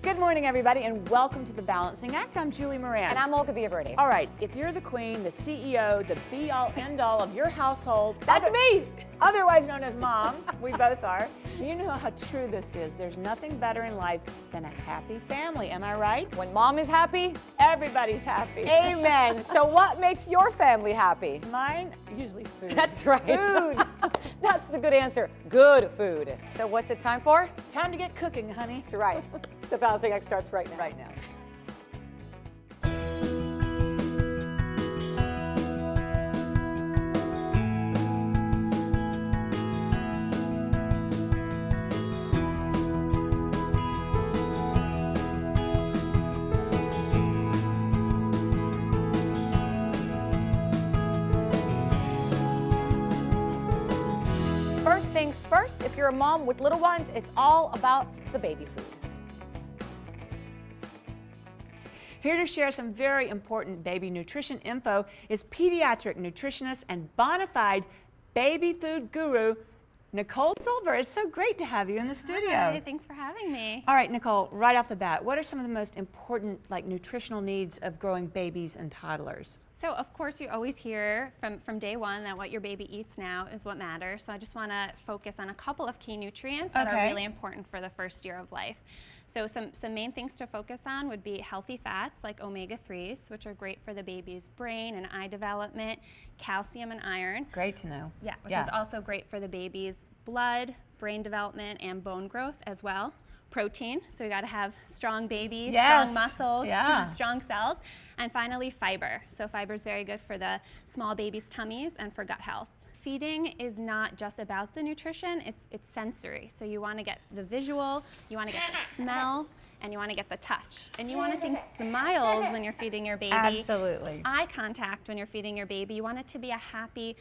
Good morning, everybody, and welcome to The Balancing Act. I'm Julie Moran. And I'm Olga Villaverdi. All right, if you're the queen, the CEO, the be-all, end-all of your household. That's me! Otherwise known as mom, we both are. You know how true this is. There's nothing better in life than a happy family, am I right? When mom is happy, everybody's happy. Amen. So what makes your family happy? Mine, usually food. That's right. Food. That's the good answer. Good food. So what's it time for? Time to get cooking, honey. That's right. The Balancing Act starts right now. Right now. First things first, if you're a mom with little ones, it's all about the baby food. Here to share some very important baby nutrition info is pediatric nutritionist and bona fide baby food guru, Nicole Silver. It's so great to have you in the studio. Hi, thanks for having me. All right, Nicole, right off the bat, what are some of the most important nutritional needs of growing babies and toddlers? So of course you always hear from day one that what your baby eats now is what matters. So I just want to focus on a couple of key nutrients that are really important for the first year of life. So some main things to focus on would be healthy fats like omega-3s, which are great for the baby's brain and eye development, calcium and iron. Great to know. Yeah, which is also great for the baby's blood, brain development, and bone growth as well. Protein, so we got to have strong babies, strong muscles, strong cells. And finally, fiber. So fiber is very good for the small baby's tummies and for gut health. Feeding is not just about the nutrition, it's sensory. So you want to get the visual, you want to get the smell, and you want to get the touch. And you want to think smiles when you're feeding your baby. Absolutely. Eye contact when you're feeding your baby. You want it to be a happy,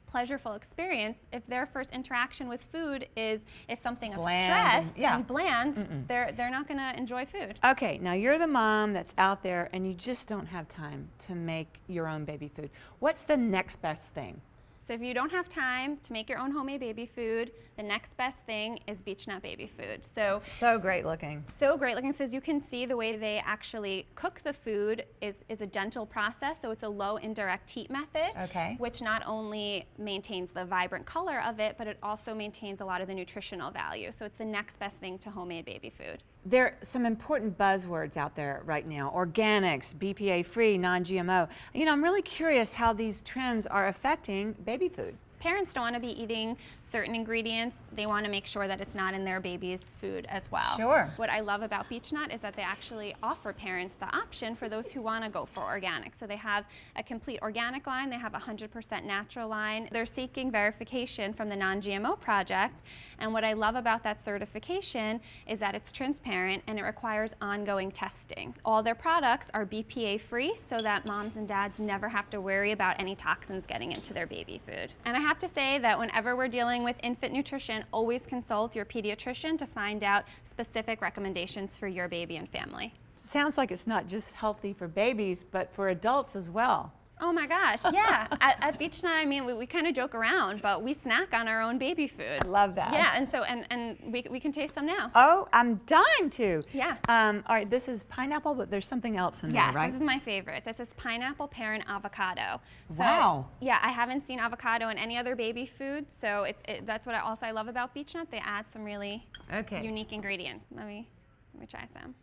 pleasurable experience. If their first interaction with food is something of stress and bland, they're not going to enjoy food. Okay, now you're the mom that's out there and you just don't have time to make your own baby food. What's the next best thing? So if you don't have time to make your own homemade baby food, the next best thing is Beech-Nut baby food. So great looking. So great looking. So as you can see, the way they actually cook the food is a gentle process. So it's a low indirect heat method, which not only maintains the vibrant color of it, but it also maintains a lot of the nutritional value. So it's the next best thing to homemade baby food. There are some important buzzwords out there right now. Organics, BPA-free, non-GMO. You know, I'm really curious how these trends are affecting baby food. Parents don't want to be eating certain ingredients. They want to make sure that it's not in their baby's food as well. Sure. What I love about Beech-Nut is that they actually offer parents the option for those who want to go for organic. So they have a complete organic line. They have a 100% natural line. They're seeking verification from the non-GMO project. And what I love about that certification is that it's transparent and it requires ongoing testing. All their products are BPA free so that moms and dads never have to worry about any toxins getting into their baby food. And I have to say that whenever we're dealing with infant nutrition, always consult your pediatrician to find out specific recommendations for your baby and family. Sounds like it's not just healthy for babies, but for adults as well. Oh my gosh, yeah. At Beech-Nut, I mean, we kind of joke around, but we snack on our own baby food. I love that. Yeah, and so we can taste them now. Oh, I'm dying to. Yeah. All right, this is pineapple, but there's something else in there, right? Yes, this is my favorite. This is pineapple, pear, and avocado. So, wow. Yeah, I haven't seen avocado in any other baby food, so that's what I love about Beech-Nut. They add some really unique ingredients. Let me try some.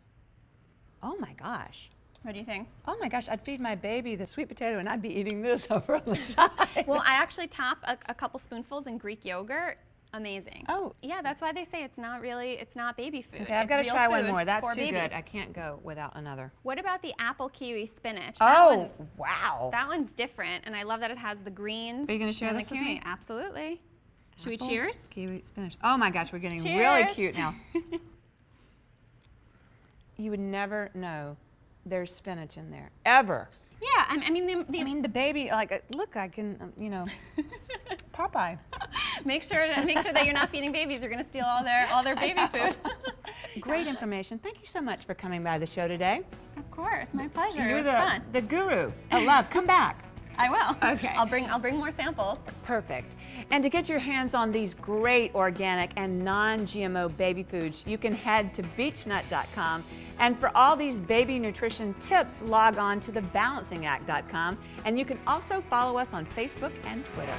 Oh my gosh. What do you think? Oh my gosh, I'd feed my baby the sweet potato and I'd be eating this over on the side. Well, I actually top a couple spoonfuls in Greek yogurt. Amazing. Oh. Yeah, that's why they say it's not baby food. Okay, I've got to try one more. That's too babies. good. I can't go without another. What about the apple kiwi spinach? Oh, wow. That one's different, and I love that it has the greens. Are you going to share this with me? Absolutely. Should we Apple, cheers? Kiwi spinach. Oh my gosh, we're getting cheers. really cute now. You would never know there's spinach in there, ever. Yeah, I mean the baby, look, I can, you know, Popeye. Make sure that you're not feeding babies. You're going to steal all their baby food. Great information. Thank you so much for coming by the show today. Of course, my pleasure. You're it was fun. The guru. I love. Come back. I will. Okay. I'll bring more samples. Perfect. And to get your hands on these great organic and non-GMO baby foods, you can head to Beech-Nut.com. And for all these baby nutrition tips, log on to thebalancingact.com. And you can also follow us on Facebook and Twitter.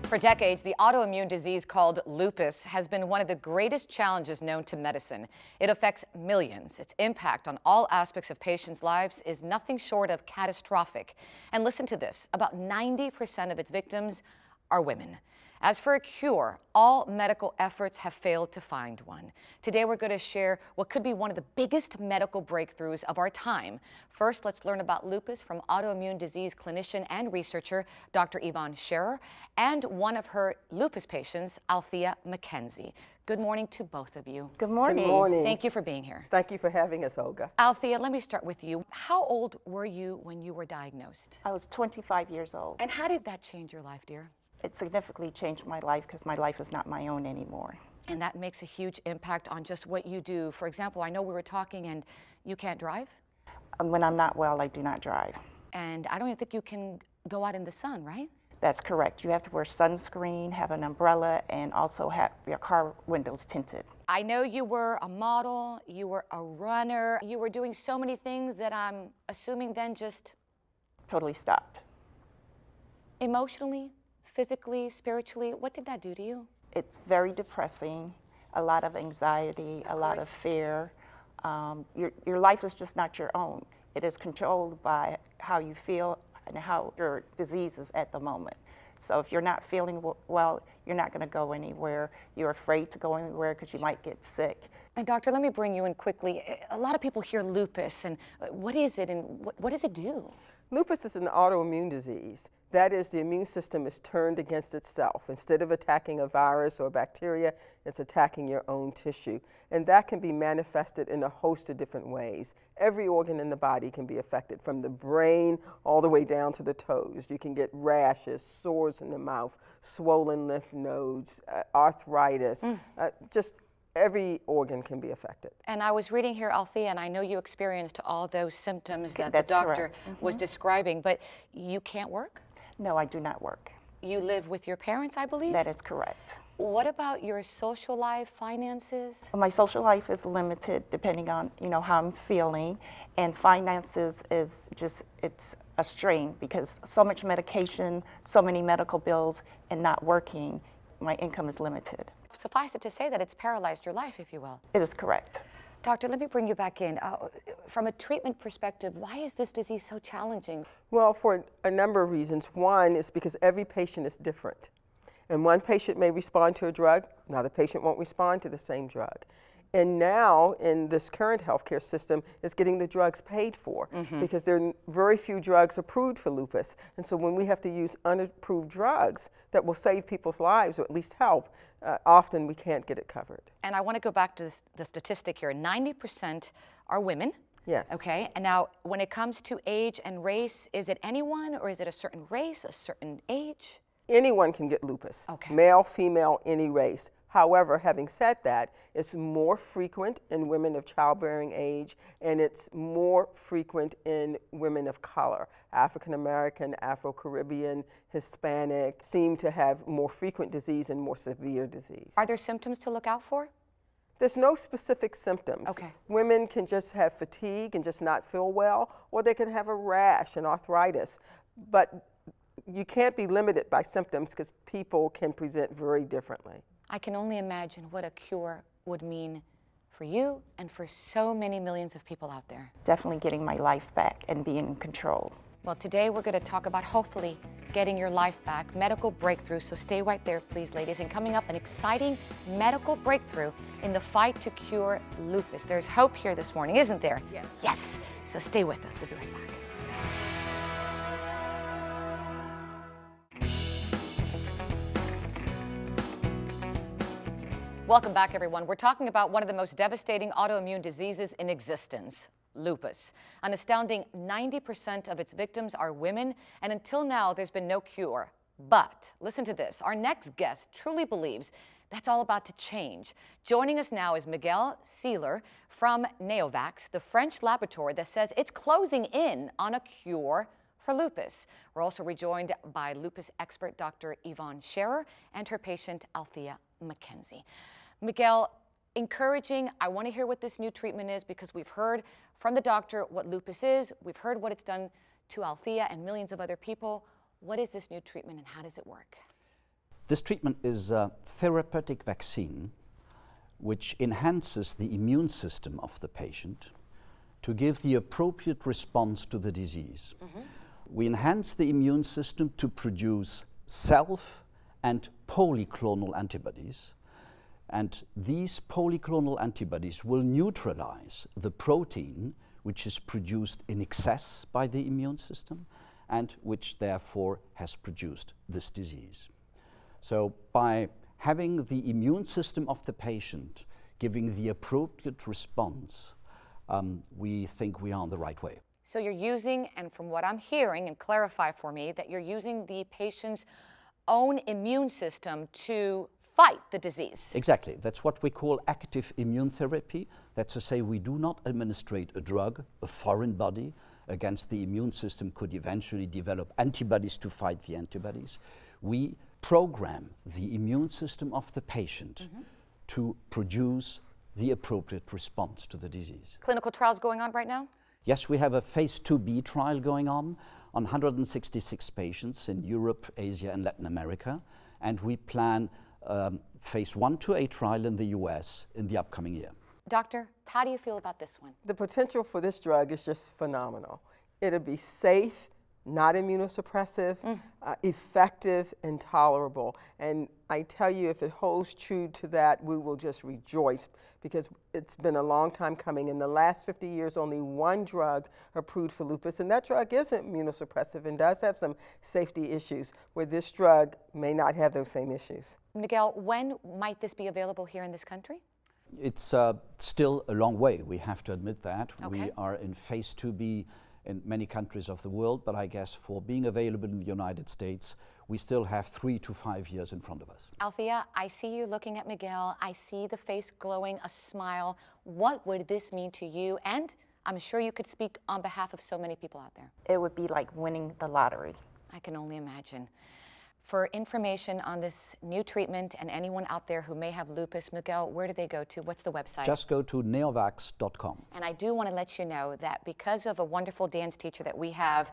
For decades, the autoimmune disease called lupus has been one of the greatest challenges known to medicine. It affects millions. Its impact on all aspects of patients' lives is nothing short of catastrophic. And listen to this, about 90% of its victims are women. As for a cure, all medical efforts have failed to find one. Today we're going to share what could be one of the biggest medical breakthroughs of our time. First, let's learn about lupus from autoimmune disease clinician and researcher Dr. Yvonne Scherer and one of her lupus patients, Althea McKenzie. Good morning to both of you. Good morning. Good morning. Thank you for being here. Thank you for having us, Olga. Althea, let me start with you. How old were you when you were diagnosed? I was 25 years old. And how did that change your life, dear? It significantly changed my life because my life is not my own anymore. And that makes a huge impact on just what you do. For example, I know we were talking and you can't drive? When I'm not well, I do not drive. And I don't even think you can go out in the sun, right? That's correct. You have to wear sunscreen, have an umbrella, and also have your car windows tinted. I know you were a model, you were a runner, you were doing so many things that I'm assuming then just... Totally stopped. Emotionally, physically, spiritually, what did that do to you? It's very depressing, a lot of anxiety, a lot of fear. Your life is just not your own. It is controlled by how you feel and how your disease is at the moment. So if you're not feeling well, you're not going to go anywhere. You're afraid to go anywhere because you might get sick. And doctor, let me bring you in quickly. A lot of people hear lupus, and what is it, and what does it do? Lupus is an autoimmune disease. That is, the immune system is turned against itself. Instead of attacking a virus or bacteria, it's attacking your own tissue. And that can be manifested in a host of different ways. Every organ in the body can be affected, from the brain all the way down to the toes. You can get rashes, sores in the mouth, swollen lymph nodes, arthritis, just every organ can be affected. And I was reading here, Althea, and I know you experienced all those symptoms that That's the doctor correct. was describing, but you can't work? No, I do not work. You live with your parents, I believe? That is correct. What about your social life, finances? My social life is limited depending on, how I'm feeling, and finances is just, it's a strain because so much medication, so many medical bills, and not working, my income is limited. Suffice it to say that it's paralyzed your life, if you will. It is correct. Doctor, let me bring you back in. From a treatment perspective, why is this disease so challenging? Well, for a number of reasons. One is because every patient is different. And one patient may respond to a drug, another patient won't respond to the same drug. And now, in this current healthcare system, is getting the drugs paid for because there are very few drugs approved for lupus. And so when we have to use unapproved drugs that will save people's lives or at least help, often we can't get it covered. And I want to go back to the statistic here. 90% are women. Yes. Okay. And now, when it comes to age and race, is it anyone or is it a certain race, a certain age? Anyone can get lupus. Okay. Male, female, any race. However, having said that, it's more frequent in women of childbearing age, and it's more frequent in women of color. African American, Afro-Caribbean, Hispanic seem to have more frequent disease and more severe disease. Are there symptoms to look out for? There's no specific symptoms. Okay. Women can just have fatigue and just not feel well, or they can have a rash and arthritis. But you can't be limited by symptoms because people can present very differently. I can only imagine what a cure would mean for you and for so many millions of people out there. Definitely getting my life back and being in control. Well, today we're going to talk about hopefully getting your life back, medical breakthrough. So stay right there, please, ladies. And coming up, an exciting medical breakthrough in the fight to cure lupus. There's hope here this morning, isn't there? Yes. Yes. So stay with us. We'll be right back. Welcome back, everyone. We're talking about one of the most devastating autoimmune diseases in existence, lupus. An astounding 90% of its victims are women, and until now, there's been no cure. But listen to this. Our next guest truly believes That's all about to change. Joining us now is Miguel Seeler from Neovax, the French laboratory that says it's closing in on a cure for lupus. We're also rejoined by lupus expert Dr. Yvonne Scherer and her patient Althea McKenzie. Miguel, encouraging. I want to hear what this new treatment is because we've heard from the doctor what lupus is. We've heard what it's done to Althea and millions of other people. What is this new treatment and how does it work? This treatment is a therapeutic vaccine which enhances the immune system of the patient to give the appropriate response to the disease. We enhance the immune system to produce self and polyclonal antibodies, and these polyclonal antibodies will neutralize the protein which is produced in excess by the immune system and which therefore has produced this disease. So by having the immune system of the patient giving the appropriate response, we think we are on the right way. So you're using, and from what I'm hearing, and clarify for me, that you're using the patient's own immune system to fight the disease. Exactly. That's what we call active immune therapy. That's to say we do not administrate a drug, a foreign body, against the immune system could eventually develop antibodies to fight the antibodies. We program the immune system of the patient to produce the appropriate response to the disease. Clinical trials going on right now? Yes, we have a phase 2b trial going on 166 patients in Europe, Asia, and Latin America, and we plan phase 1-A trial in the US in the upcoming year. Doctor, how do you feel about this one? The potential for this drug is just phenomenal. It'll be safe, not immunosuppressive, effective, and tolerable. And I tell you, if it holds true to that, we will just rejoice because it's been a long time coming. In the last 50 years, only one drug approved for lupus, and that drug isn't immunosuppressive and does have some safety issues, where this drug may not have those same issues. Miguel, when might this be available here in this country? It's still a long way, we have to admit that. Okay. We are in phase 2b in many countries of the world, but I guess for being available in the United States, we still have 3 to 5 years in front of us. Althea, I see you looking at Miguel. I see the face glowing, a smile. What would this mean to you? And I'm sure you could speak on behalf of so many people out there. It would be like winning the lottery. I can only imagine. For information on this new treatment and anyone out there who may have lupus, Miguel, where do they go to? What's the website? Just go to neovax.com. And I do want to let you know that because of a wonderful dance teacher that we have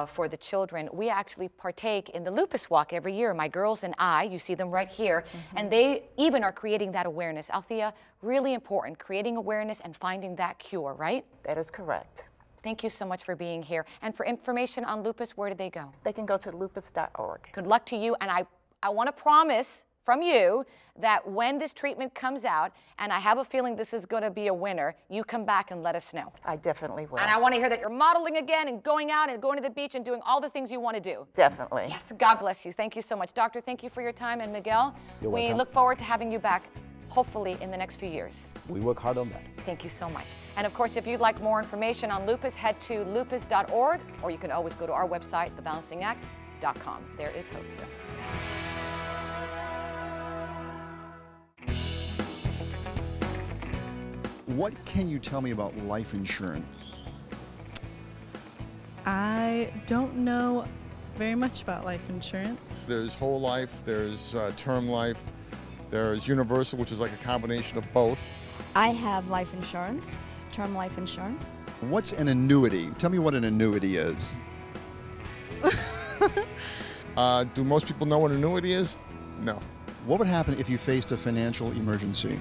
for the children, we actually partake in the lupus walk every year. My girls and I, you see them right here, and they even are creating that awareness. Althea, really important, creating awareness and finding that cure, right? That is correct. Thank you so much for being here. And for information on lupus, where do they go? They can go to lupus.org. Good luck to you. And I want to promise from you that when this treatment comes out, and I have a feeling this is going to be a winner, you come back and let us know. I definitely will. And I want to hear that you're modeling again and going out and going to the beach and doing all the things you want to do. Definitely. Yes, God bless you. Thank you so much. Doctor, thank you for your time. And Miguel, You're we welcome. look forward to having you back, hopefully in the next few years. We work hard on that. Thank you so much. And of course, if you'd like more information on lupus, head to lupus.org, or you can always go to our website, thebalancingact.com. There is hope here. What can you tell me about life insurance? I don't know very much about life insurance. There's whole life, there's term life, there's universal, which is like a combination of both. I have life insurance, term life insurance. What's an annuity? Tell me what an annuity is. Do most people know what an annuity is? No. What would happen if you faced a financial emergency?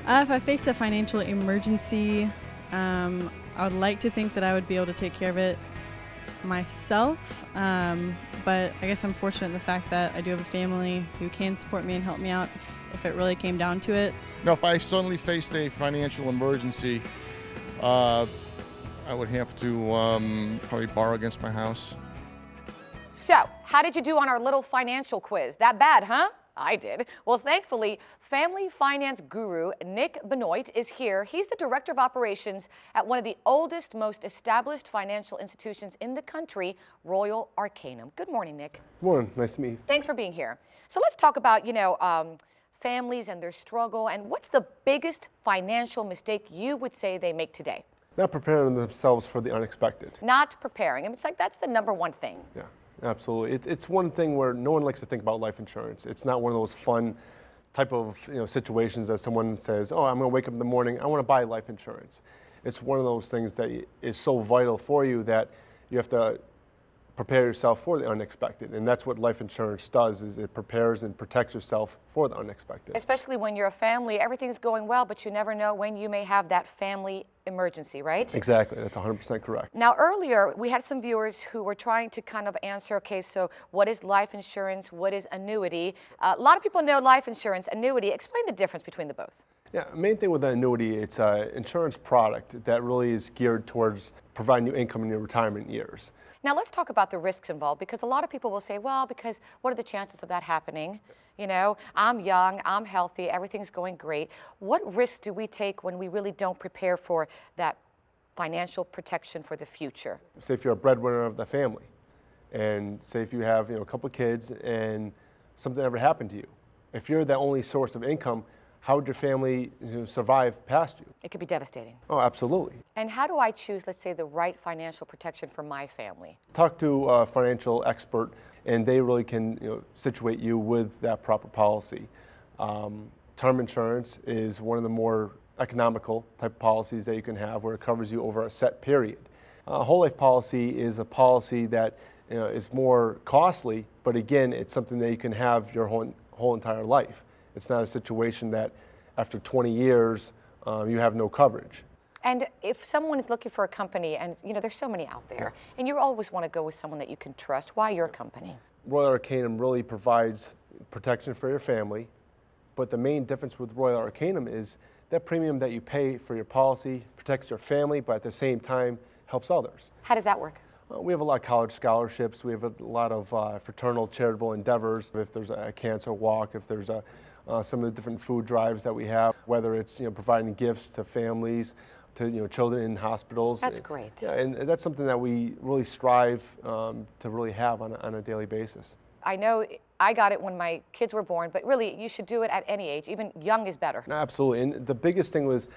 If I face a financial emergency, I would like to think that I would be able to take care of it myself, but I guess I'm fortunate in the fact that I do have a family who can support me and help me out if it really came down to it. Now, if I suddenly faced a financial emergency, I would have to probably borrow against my house. So, how did you do on our little financial quiz? That bad, huh? I did. Well, thankfully, family finance guru Nick Benoit is here. He's the director of operations at one of the oldest, most established financial institutions in the country, Royal Arcanum. Good morning, Nick. Good morning. Nice to meet you. Thanks for being here. So let's talk about, families and their struggle, and what's the biggest financial mistake you would say they make today? Not preparing themselves for the unexpected. Not preparing. I mean, it's like that's the #1 thing. Yeah, absolutely. It's one thing where no one likes to think about life insurance. It's not one of those fun type of situations that someone says, oh, I'm going to wake up in the morning, I want to buy life insurance. It's one of those things that is so vital for you that you have to prepare yourself for the unexpected. And that's what life insurance does, is it prepares and protects yourself for the unexpected. Especially when you're a family, everything's going well, but you never know when you may have that family emergency, right? Exactly, that's 100% correct. Now earlier, we had some viewers who were trying to kind of answer, okay, so what is life insurance, what is annuity? A lot of people know life insurance, annuity. Explain the difference between the both. Yeah, main thing with an annuity, it's an insurance product that really is geared towards providing you income in your retirement years. Now let's talk about the risks involved, because a lot of people will say, well, because what are the chances of that happening? You know, I'm young, I'm healthy, everything's going great. What risks do we take when we really don't prepare for that financial protection for the future? Say if you're a breadwinner of the family, and say if you have a couple of kids and something ever happened to you. If you're the only source of income, how would your family survive past you? It could be devastating. Oh, absolutely. And how do I choose, let's say, the right financial protection for my family? Talk to a financial expert, and they really can situate you with that proper policy. Term insurance is one of the more economical type of policies that you can have, where it covers you over a set period. Whole life policy is a policy that is more costly, but again, it's something that you can have your whole entire life. It's not a situation that after 20 years you have no coverage. And if someone is looking for a company, and there's so many out there, and you always want to go with someone that you can trust, why your company? Royal Arcanum really provides protection for your family, but the main difference with Royal Arcanum is that premium that you pay for your policy protects your family, but at the same time helps others. How does that work? We have a lot of college scholarships. We have a lot of fraternal charitable endeavors. If there's a cancer walk, if there's some of the different food drives that we have, whether it's providing gifts to families, to children in hospitals. That's great. Yeah, and that's something that we really strive to really have on a daily basis. I know I got it when my kids were born, but really you should do it at any age. Even young is better. Absolutely, and the biggest thing was,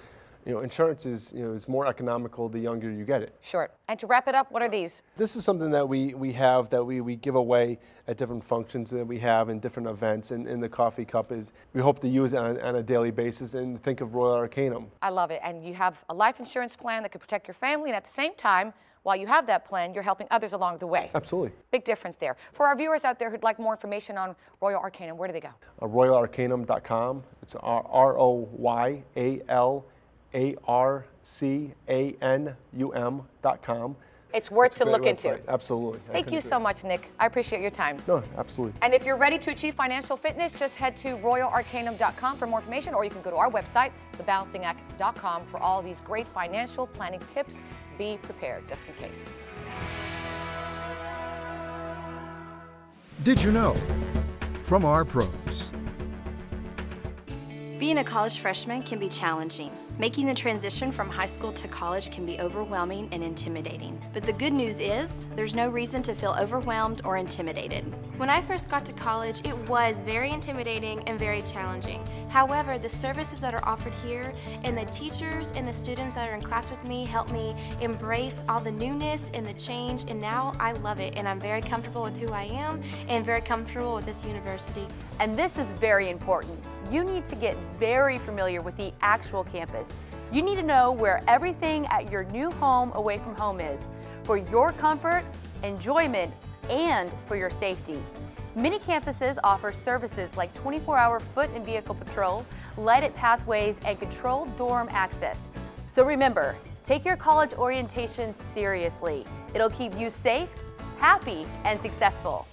insurance is more economical the younger you get it. Sure. And to wrap it up, what are these? This is something that we have that we give away at different functions that we have in different events. And in the coffee cup is we hope to use it on a daily basis and think of Royal Arcanum. I love it. And you have a life insurance plan that could protect your family, and at the same time, while you have that plan, you're helping others along the way. Absolutely. Big difference there. For our viewers out there who'd like more information on Royal Arcanum, where do they go? RoyalArcanum.com. It's RoyalArcanum.com. It's worth to look into. Absolutely. Thank you so much, Nick. I appreciate your time. No, absolutely. And if you're ready to achieve financial fitness, just head to RoyalArcanum.com for more information, or you can go to our website, thebalancingact.com, for all these great financial planning tips. Be prepared, just in case. Did you know? From our pros. Being a college freshman can be challenging. Making the transition from high school to college can be overwhelming and intimidating. But the good news is, there's no reason to feel overwhelmed or intimidated. When I first got to college, it was very intimidating and very challenging. However, the services that are offered here and the teachers and the students that are in class with me help me embrace all the newness and the change, and now I love it, and I'm very comfortable with who I am and very comfortable with this university. And this is very important. You need to get very familiar with the actual campus. You need to know where everything at your new home away from home is, for your comfort, enjoyment, and for your safety. Many campuses offer services like 24-hour foot and vehicle patrol, lighted pathways, and controlled dorm access. So remember, take your college orientation seriously. It'll keep you safe, happy, and successful.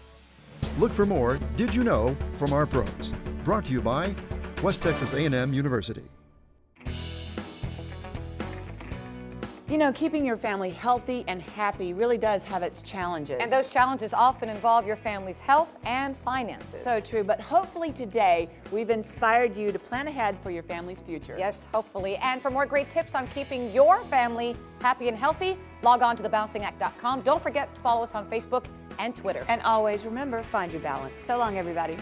Look for more Did You Know from our pros. Brought to you by West Texas A&M University. Keeping your family healthy and happy really does have its challenges. And those challenges often involve your family's health and finances. So true, but hopefully today we've inspired you to plan ahead for your family's future. Yes, hopefully. And for more great tips on keeping your family happy and healthy, log on to thebalancingact.com. Don't forget to follow us on Facebook and Twitter. And always remember, find your balance. So long, everybody.